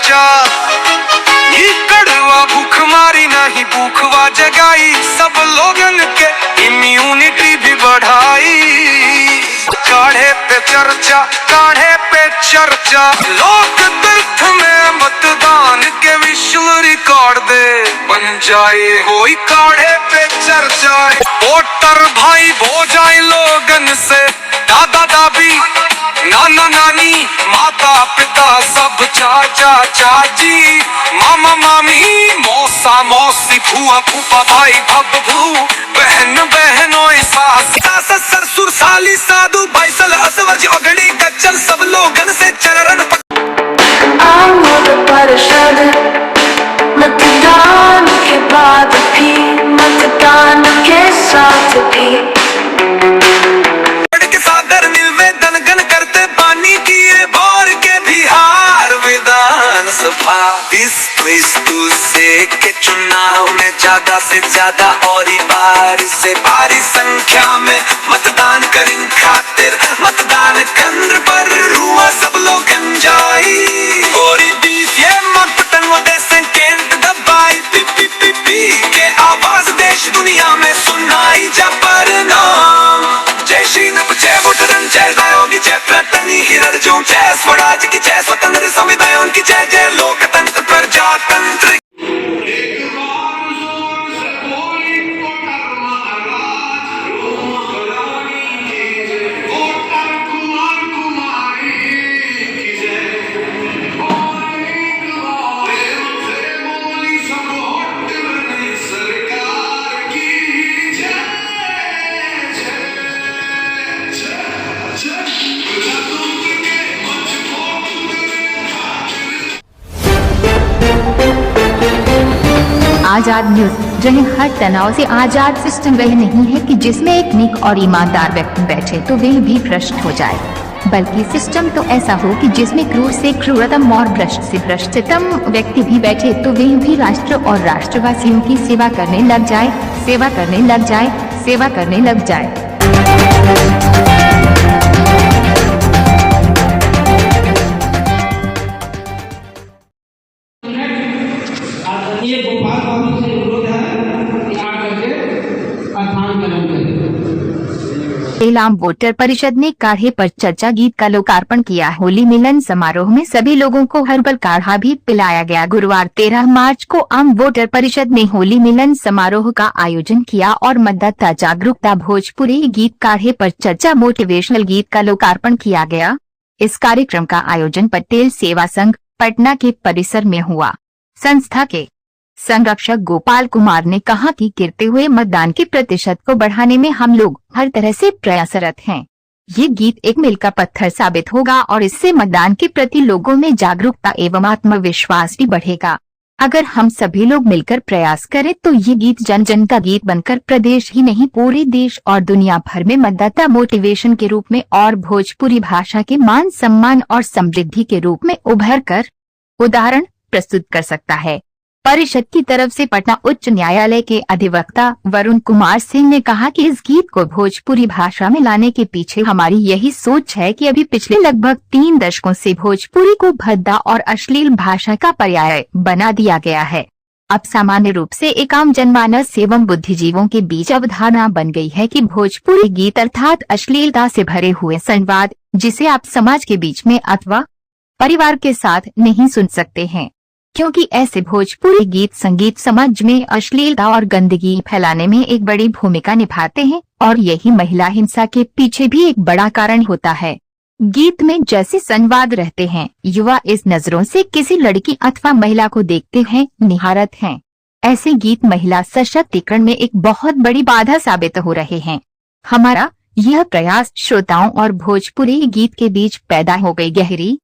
चर्चा, ये कड़वा भूख मारी नहीं भूखवा जगाई, सब लोगन के इम्यूनिटी भी बढ़ाई। काढ़े पे चर्चा, काढ़े पे चर्चा, लोक तीर्थ में मतदान के विश्व रिकॉर्ड दे बन जाए होई काढ़े पे चर्चा। वोटर भाई हो जाए लोगन से, दादा दादी नाना नानी माता पिता सब चाचा चाची मामा मामी मौसा मौसी फूआ फूफा भाई भब्बू बहन बहनों सास ससुर साली साधु भाई सल असवज अगड़ी कच्चर सब लोगन से चरण मतदान के बाद भी मतदान के साथ भी सागर निवेदन गण करते पानी किए भोर के बिहार विधानसभा 2022 के चुनाव में ज्यादा से ज्यादा और भारी से भारी संख्या में मतदान करें खातिर मतदान केंद्र पर रुआ सब लोग जाई और 20 ये मतपटन वोटे केंद्र दबाई पी के आवाज देश दुनिया में सुनाई जा परिणाम। जय श्री नभ जय वोटरन जय दायोगी जय प्रतनी हिरर जो जय स्वराज की जय स्वतंत्र संविधान की जय जय लोकतंत्र प्रजातंत्र। आजाद न्यूज, जहाँ हर तनाव से आजाद सिस्टम वह नहीं है कि जिसमें एक नेक और ईमानदार व्यक्ति बैठे तो वह भी भ्रष्ट हो जाए, बल्कि सिस्टम तो ऐसा हो कि जिसमें क्रूर से क्रूरतम और भ्रष्ट से भ्रष्टतम व्यक्ति भी बैठे तो वह भी राष्ट्र और राष्ट्रवासियों की सेवा करने लग जाए, सेवा करने लग जाए, सेवा करने लग जाए। ये गोपाल बाबू से अनुरोध है कि आकर के स्थान ग्रहण करें। तेलाम वोटर परिषद ने काढ़े पर चर्चा गीत का लोकार्पण किया। होली मिलन समारोह में सभी लोगों को हर्बल काढ़ा भी पिलाया गया। गुरुवार 13 मार्च को आम वोटर परिषद ने होली मिलन समारोह का आयोजन किया और मतदाता जागरूकता भोजपुरी गीत काढ़े पर चर्चा मोटिवेशनल गीत का लोकार्पण किया गया। इस कार्यक्रम का आयोजन पटेल सेवा संघ पटना के परिसर में हुआ। संस्था के संरक्षक गोपाल कुमार ने कहा कि गिरते हुए मतदान के प्रतिशत को बढ़ाने में हम लोग हर तरह से प्रयासरत हैं। ये गीत एक मील का पत्थर साबित होगा और इससे मतदान के प्रति लोगों में जागरूकता एवं आत्मविश्वास भी बढ़ेगा। अगर हम सभी लोग मिलकर प्रयास करें तो ये गीत जन जन का गीत बनकर प्रदेश ही नहीं पूरे देश और दुनिया भर में मतदाता मोटिवेशन के रूप में और भोजपुरी भाषा के मान सम्मान और समृद्धि के रूप में उभर कर उदाहरण प्रस्तुत कर सकता है। परिषद की तरफ से पटना उच्च न्यायालय के अधिवक्ता वरुण कुमार सिंह ने कहा कि इस गीत को भोजपुरी भाषा में लाने के पीछे हमारी यही सोच है कि अभी पिछले लगभग 3 दशकों से भोजपुरी को भद्दा और अश्लील भाषा का पर्याय बना दिया गया है। अब सामान्य रूप से एक आम जनमानस एवं बुद्धिजीवों के बीच अवधारणा बन गई है कि भोजपुरी गीत अर्थात अश्लीलता से भरे हुए संवाद जिसे आप समाज के बीच में अथवा परिवार के साथ नहीं सुन सकते हैं, क्योंकि ऐसे भोजपुरी गीत संगीत समाज में अश्लीलता और गंदगी फैलाने में एक बड़ी भूमिका निभाते हैं और यही महिला हिंसा के पीछे भी एक बड़ा कारण होता है। गीत में जैसे संवाद रहते हैं, युवा इस नजरों से किसी लड़की अथवा महिला को देखते हैं, निहारत हैं। ऐसे गीत महिला सशक्तिकरण में एक बहुत बड़ी बाधा साबित हो रहे हैं। हमारा यह प्रयास श्रोताओं और भोजपुरी गीत के बीच पैदा हो गई गहरी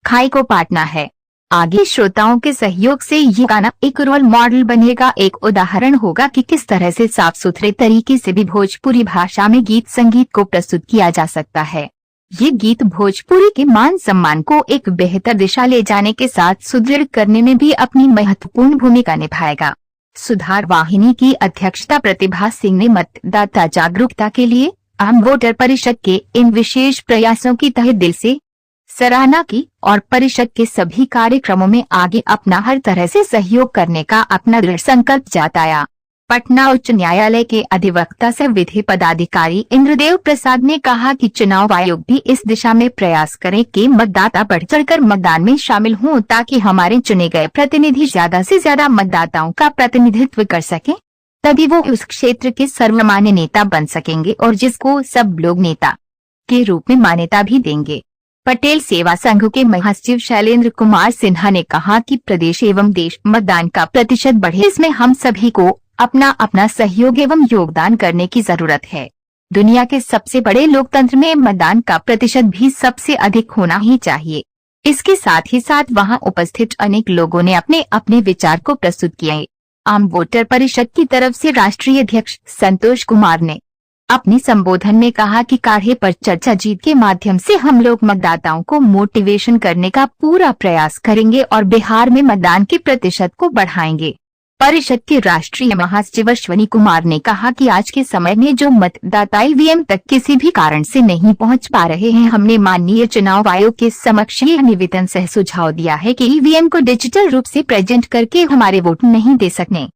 खाई को पाटना है। आगे श्रोताओं के सहयोग से ये गाना एक रोल मॉडल बनेगा, एक उदाहरण होगा कि किस तरह से साफ सुथरे तरीके से भी भोजपुरी भाषा में गीत संगीत को प्रस्तुत किया जा सकता है। ये गीत भोजपुरी के मान सम्मान को एक बेहतर दिशा ले जाने के साथ सुदृढ़ करने में भी अपनी महत्वपूर्ण भूमिका निभाएगा। सुधार वाहिनी की अध्यक्षता प्रतिभा सिंह ने मतदाता जागरूकता के लिए आम वोटर परिषद के इन विशेष प्रयासों की तहे दिल से सराहना की और परिषद के सभी कार्यक्रमों में आगे अपना हर तरह से सहयोग करने का अपना दृढ़ संकल्प जताया। पटना उच्च न्यायालय के अधिवक्ता सह विधि पदाधिकारी इंद्रदेव प्रसाद ने कहा कि चुनाव आयोग भी इस दिशा में प्रयास करे कि मतदाता बढ़ चढ़कर मतदान में शामिल हों ताकि हमारे चुने गए प्रतिनिधि ज्यादा से ज्यादा मतदाताओं का प्रतिनिधित्व कर सकें, तभी वो उस क्षेत्र के सर्वमान्य नेता बन सकेंगे और जिसको सब लोग नेता के रूप में मान्यता भी देंगे। पटेल सेवा संघ के महासचिव शैलेंद्र कुमार सिन्हा ने कहा कि प्रदेश एवं देश मतदान का प्रतिशत बढ़े, इसमें हम सभी को अपना अपना सहयोग एवं योगदान करने की जरूरत है। दुनिया के सबसे बड़े लोकतंत्र में मतदान का प्रतिशत भी सबसे अधिक होना ही चाहिए। इसके साथ ही साथ वहां उपस्थित अनेक लोगों ने अपने अपने विचार को प्रस्तुत किए। आम वोटर परिषद की तरफ से राष्ट्रीय अध्यक्ष संतोष कुमार ने अपने संबोधन में कहा कि काढ़े पर चर्चा जीत के माध्यम से हम लोग मतदाताओं को मोटिवेशन करने का पूरा प्रयास करेंगे और बिहार में मतदान के प्रतिशत को बढ़ाएंगे। परिषद के राष्ट्रीय महासचिव अश्वनी कुमार ने कहा कि आज के समय में जो मतदाता ईवीएम तक किसी भी कारण से नहीं पहुंच पा रहे हैं, हमने माननीय चुनाव आयोग के समक्ष यह निवेदन सह सुझाव दिया है कि ईवीएम को डिजिटल रूप से प्रेजेंट करके हमारे वोट नहीं दे सकने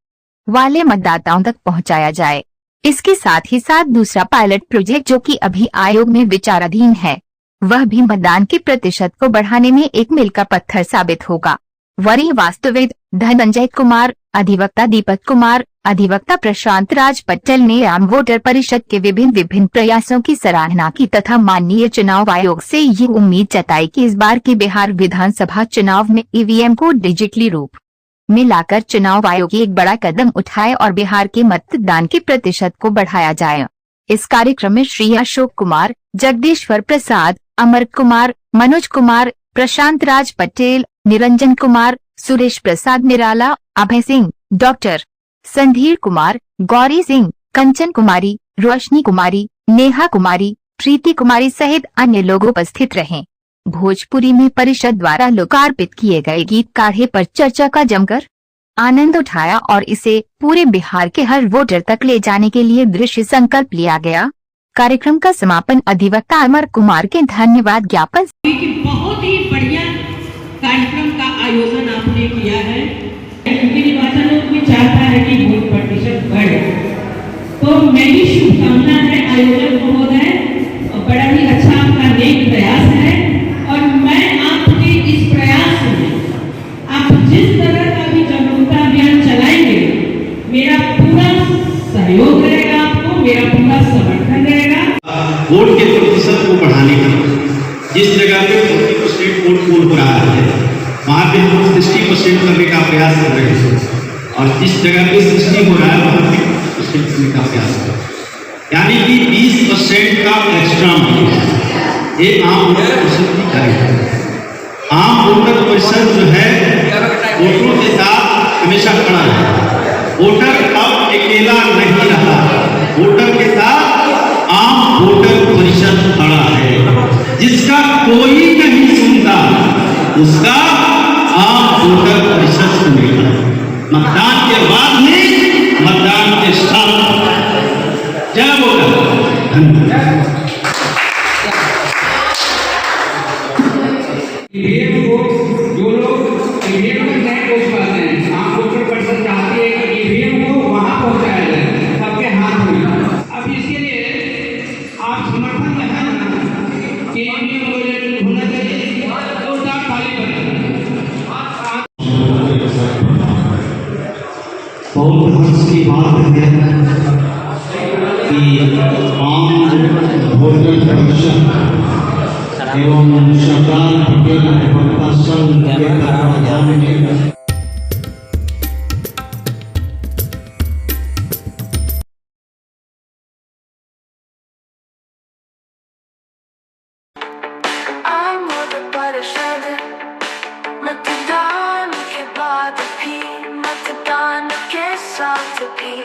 वाले मतदाताओं तक पहुंचाया जाए। इसके साथ ही साथ दूसरा पायलट प्रोजेक्ट जो कि अभी आयोग में विचाराधीन है, वह भी मतदान के प्रतिशत को बढ़ाने में एक मील का पत्थर साबित होगा। वरीय वास्तुविद धनंजय कुमार, अधिवक्ता दीपक कुमार, अधिवक्ता प्रशांत राज पटेल ने आम वोटर परिषद के विभिन्न प्रयासों की सराहना की तथा माननीय चुनाव आयोग से ये उम्मीद जताई कि इस बार के बिहार विधानसभा चुनाव में ईवीएम को डिजिटली रूप में लाकर चुनाव आयोग एक बड़ा कदम उठाए और बिहार के मतदान के प्रतिशत को बढ़ाया जाए। इस कार्यक्रम में श्री अशोक कुमार, जगदीश्वर प्रसाद, अमर कुमार, मनोज कुमार, प्रशांत राज पटेल, निरंजन कुमार, सुरेश प्रसाद निराला, अभय सिंह, डॉक्टर संधीर कुमार, गौरी सिंह, कंचन कुमारी, रोशनी कुमारी, नेहा कुमारी, प्रीति कुमारी सहित अन्य लोग उपस्थित रहे। भोजपुरी में परिषद द्वारा लोकार्पित किए गए गीत काढ़े पर चर्चा का जमकर आनंद उठाया और इसे पूरे बिहार के हर वोटर तक ले जाने के लिए दृढ़ संकल्प लिया गया। कार्यक्रम का समापन अधिवक्ता अमर कुमार के धन्यवाद ज्ञापन। बहुत ही बढ़िया कार्यक्रम का आयोजन आपने किया है। उनके निर्वाचन में चाहता है कि वोट प्रतिशत बढ़े, तो मेरी शुभकामना है आयोजक महोदय, बड़ा ही अच्छा आपका नेक प्रयास है और मैं आपके इस प्रयास में आप जिस तरह का भी जागरूकता अभियान चलाएंगे, मेरा पूरा सहयोग रहेगा, आपको मेरा पूरा समर्थन रहेगा। वोट के प्रतिशत को बढ़ाने का जिस जगह पे 40% वोट पोल हो रहा है, वहाँ पे हम 60% करने का प्रयास कर रहे हैं और जिस जगह पे 60 हो रहा है वहाँ पे 40% करने का प्रयास कर रहे हैं। यानी कि 20% का एक्स्ट्रा ये आम वोटर परिषद की करेगा। आम वोटर परिषद जो है वोटरों के साथ हमेशा खड़ा है। वोटर अब अकेला नहीं रहा, वोटर के साथ आम वोटर परिषद खड़ा है। जिसका कोई नहीं सुनता उसका आम वोटर परिषद सुनेगा। मतदान के बाद में, मतदान के साथ। जय वोटर। धन्यवाद। ईवीएम को जो लोग ईवीएम में नहीं पहुंच पाते हैं, आम वोटर परिषद चाहती है कि ईवीएम को वहां पहुंचाया जाए सबके हाथ में। अब इसके लिए आप समर्थन देना कि ईवीएम होना चाहिए और डाक खाली बहुत हर्ष की बात है कि आम वोटर परिषद एवं सरदार पटेल अधिवक्ता संघ के तत्वाधान में आम वोटर परिषद मतदान के बाद भी मतदान के साथ भी।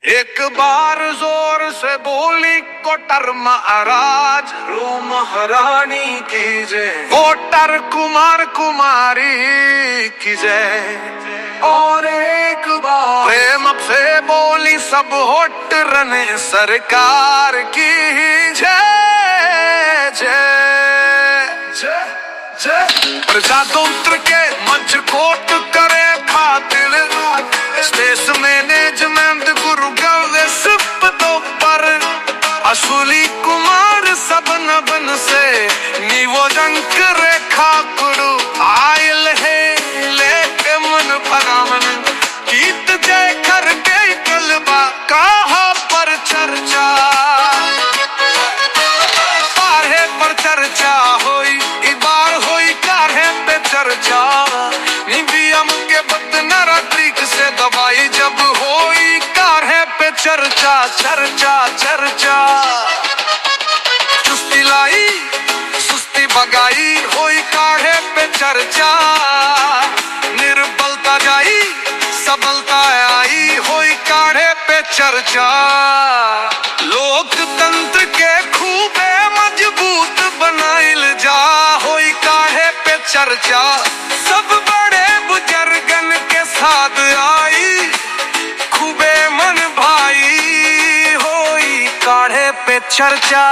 एक बार जोर से बोली कोटर महाराज, रो महारानी की जय, कोटर कुमार कुमारी की जय। और एक बार प्रेम से बोली सब होट रने सरकार की जय जय जय जय। प्रजातंत्र के मंच कोट करे खातिर, स्पेस मैनेजमेंट गुरु गवे पदों पर, असुली कुमार सबन बन से निवोजन रेखा गुरु आयल है लेके मन भगावन, गीत जय कर गई कलबा कहा पर चर्चा, बारहे पर चर्चा होई बार होई काहे पे चर्चा, निबियम के बदनरा ट्रिक से दवाई जब होई काहे पे चर्चा चर्चा चर्चा। चुस्ती लाई सुस्ती भगाई होई काहे पे चर्चा, निर्बलता जाई सबलता आई होई काहे पे चर्चा। लोकतंत्र के खूबे मजबूत बनाइल जा होई काहे पे चर्चा, सब बड़े बुजुर्गन के साथ आई खूबे मन भाई होई काहे पे चर्चा।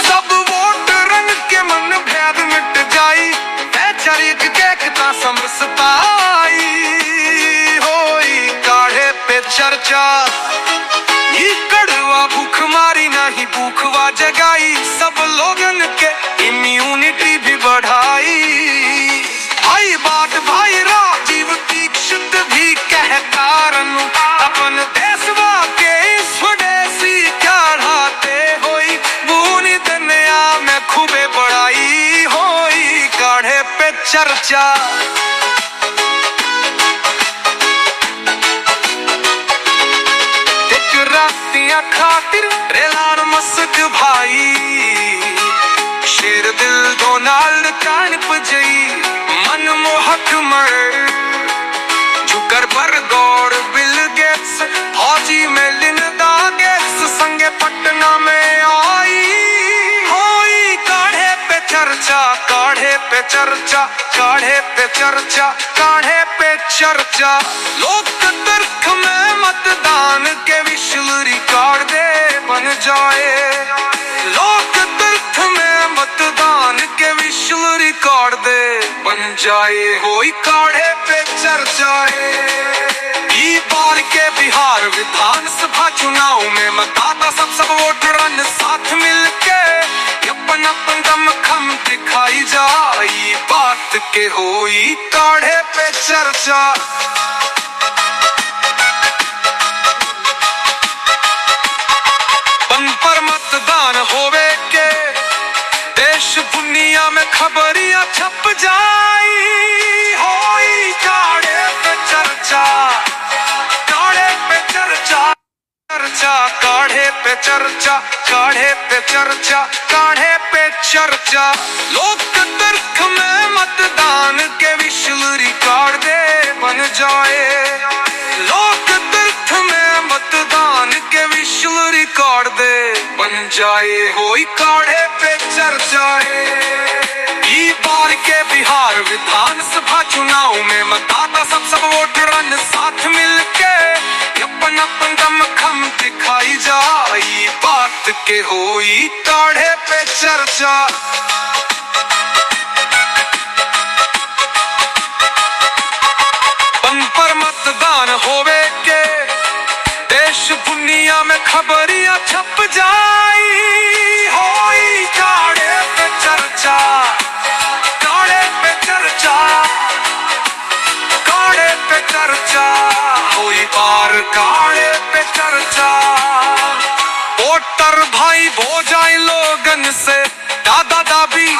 सब वोट रंग के मन भेद मिट जाई, वैचारिक देखता समरसताई होई काहे पे चर्चा। ये कड़वा भूख मारी नहीं भूखवा जगाई, सब लोगन के इम्यूनिटी भी बढ़ाई। भाई बात भाई राजीव दीक्षित भी कह कारण, अपन देशवा के स्वदेशी चढ़ाते होई, बूनी दुनिया में खूबे बड़ाई होई काढ़े पे चर्चा। खातिर रेलान मस्क भाई, शेर दिल डोनाल्ड ट्रम्प जई मनमोहक मर, जुकरबर्ग और बिल गेट्स फौजी में लिंडा गेट्स संगे पटना में आई होई काढ़े पे चर्चा काढ़े पे चर्चा काढ़े पे चर्चा काढ़े पे चर्चा। लोकतंत्र में मतदान के विश्व रिकॉर्ड दे बन जाए, लोकतंत्र में मतदान के विश्व रिकॉर्ड दे बन जाए होई काढ़े पे चर्चाए। ई बार के बिहार विधानसभा चुनाव में मतदाता सब वोटरन साथ मिलके अपन अपन दम खम दिखाई जाई, बात के होई काढ़े पे चर्चा। पर मतदान होवे के देश दुनिया में खबरियां छप जाई होई काढ़े पे चर्चा काढ़े पे चर्चा चर्चा काढ़े पे चर्चा काढ़े पे चर्चा काढ़े पे चर्चा। लोकतंत्र में मतदान के विश्व रिकॉर्ड दे बन जाए, लोकतंत्र में मतदान के विश्व रिकॉर्ड दे बन जाए होई काढ़े पे चर्चाए। ई बार के बिहार विधानसभा चुनाव में मतदाता सब वोटरन साथ मिलके अपन अपन दम खम दिखाई जाई, बात के होई काढ़े पे चर्चा। पर मतदान होवे के देश दुनिया में खबरियां छप जाई होई काढ़े पे चर्चा काढ़े पे चर्चा काढ़े पे चर्चा होई बार काढ़े पे चर्चा। वोटर भाई भो जाए लोगन से, दादा दादी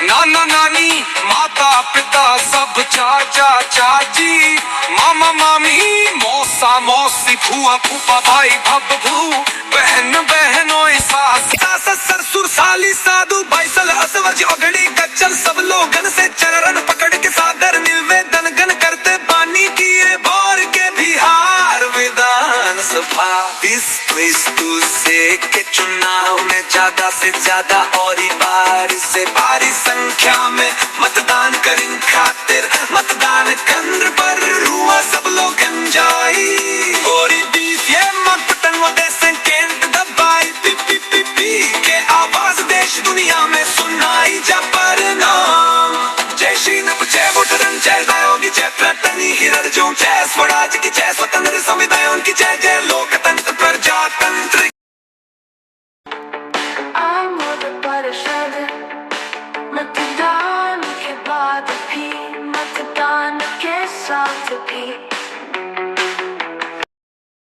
नाना नानी माता पिता सब चाचा चाची मामा मामी मौसा मौसी फूआ फूफा भाई भब्बू बहन बहनों सास ससुर साली साधु भाई सल असवज ओगड़ी गच्चल सब लोगन से चरण पकड़ के सादर मिल ज्यादा से ज्यादा और बारी से भारी संख्या में मतदान करें खातिर मतदान केंद्र पर हुआ सब लोग एंजॉय और 20 ये मतपटन वो देश केंद्र दबाई पी पी पी पी के आवाज देश दुनिया में सुनाई जा परिणाम जय श्री नभ जय वोटरन जय दायोगी जय प्रतनी हिरर्जुन जय स्वराज की जय स्वतंत्र संविधान की जय जय लोकतंत्र प्रजातंत्र I'm with the परिषद मतदान के बाद भी मतदान के साथ भी